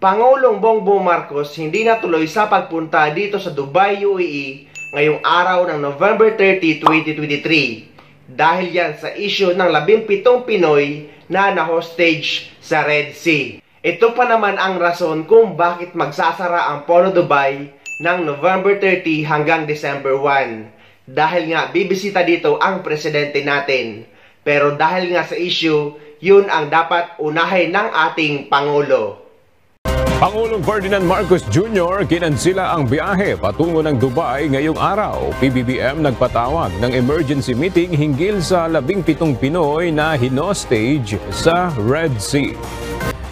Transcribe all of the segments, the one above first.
Pangulong Bongbong Marcos hindi natuloy sa pagpunta dito sa Dubai, UAE ngayong araw ng November 30, 2023 dahil yan sa issue ng 17 Pinoy na na-hostage sa Red Sea. Ito pa naman ang rason kung bakit magsasara ang Polo Dubai ng November 30 hanggang December 1 dahil nga bibisita dito ang presidente natin. Pero dahil nga sa issue, yun ang dapat unahin ng ating Pangulo. Pangulong Ferdinand Marcos Jr. kinansila ang biyahe patungo ng Dubai ngayong araw. PBBM nagpatawag ng emergency meeting hinggil sa 17 Pinoy na hinostage sa Red Sea.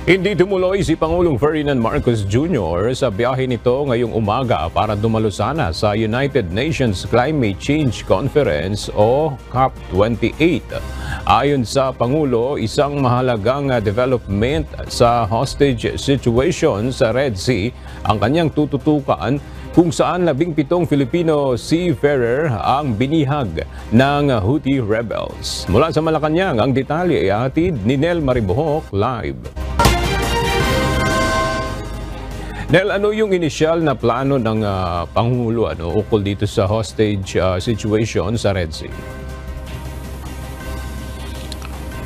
Hindi tumuloy si Pangulong Ferdinand Marcos Jr. sa biyahe nito ngayong umaga para dumalo sana sa United Nations Climate Change Conference o COP28. Ayon sa Pangulo, isang mahalagang development sa hostage situation sa Red Sea ang kanyang tututukan kung saan 17 Filipino seafarer ang binihag ng Houthi rebels. Mula sa Malacanang, ang detalye ay hatid ni Nel Maribohok live. Nel, ano yung inisyal na plano ng Pangulo ukol dito sa hostage situation sa Red Sea?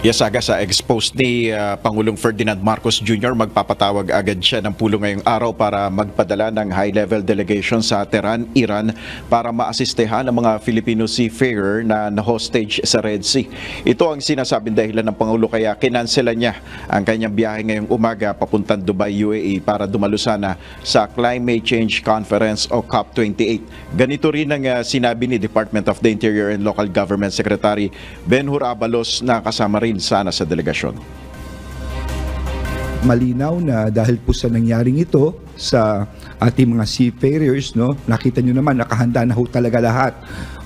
Yes, Aga, sa expose ni Pangulong Ferdinand Marcos Jr., magpapatawag agad siya ng pulong ngayong araw para magpadala ng high-level delegation sa Tehran, Iran para maasistehan ang mga Filipino seafarer na na-hostage sa Red Sea. Ito ang sinasabing dahilan ng Pangulo kaya kinanselan niya ang kanyang biyahe ngayong umaga papuntang Dubai, UAE para dumalo sana sa Climate Change Conference o COP28. Ganito rin ang sinabi ni Department of the Interior and Local Government Secretary Benhur Abalos na kasama rin sana sa delegasyon. Malinaw na dahil po sa nangyaring ito sa ating mga seafarers, nakita nyo naman nakahanda na ho talaga lahat.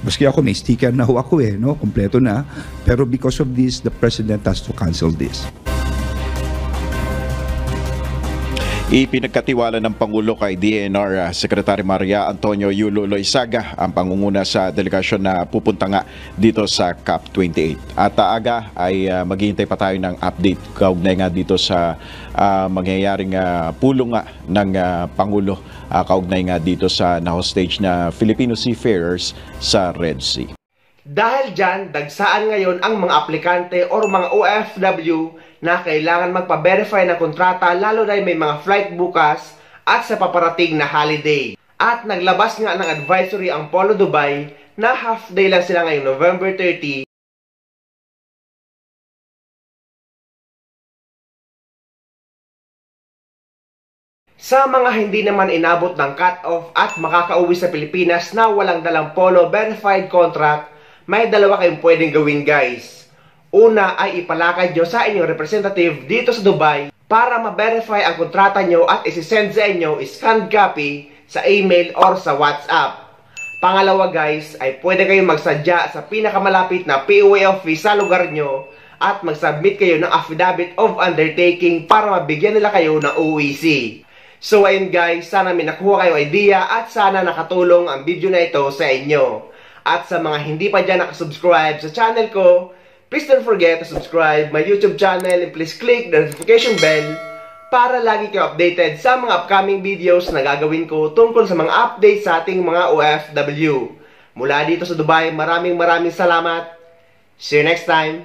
Maski ako may sticker na ho ako kompleto na. Pero because of this, the President has to cancel this. Ipinagkatiwala ng Pangulo kay DENR Secretary Maria Antonio Yulo Loizaga ang pangunguna sa delegasyon na pupunta nga dito sa COP28. At aga ay maghihintay pa tayo ng update kaugnay nga dito sa mangyayaring pulong nga ng Pangulo kaugnay nga dito sa na-hostage na Filipino seafarers sa Red Sea. Dahil dyan, dagsaan ngayon ang mga aplikante o mga OFW na kailangan magpa-verify ng kontrata lalo na may mga flight bukas at sa paparating na holiday. At naglabas nga ng advisory ang Polo Dubai na half day lang sila ngayong November 30. Sa mga hindi naman inabot ng cut-off at makakauwi sa Pilipinas na walang dalang Polo verified contract, may dalawa kayong pwedeng gawin, guys. Una ay ipalakad nyo sa inyong representative dito sa Dubai para ma-verify ang kontrata nyo at isi-send sa inyo scanned copy sa email or sa WhatsApp. Pangalawa, guys, ay pwede kayong magsadya sa pinakamalapit na POA office sa lugar nyo at mag-submit kayo ng affidavit of undertaking para mabigyan nila kayo ng OEC. So ayun, guys, sana may nakuha kayo idea at sana nakatulong ang video na ito sa inyo. At sa mga hindi pa dyan nakasubscribe sa channel ko, please don't forget to subscribe my YouTube channel and please click the notification bell para lagi kayo updated sa mga upcoming videos na gagawin ko tungkol sa mga updates sa ating mga OFW. Mula dito sa Dubai, maraming salamat. See you next time.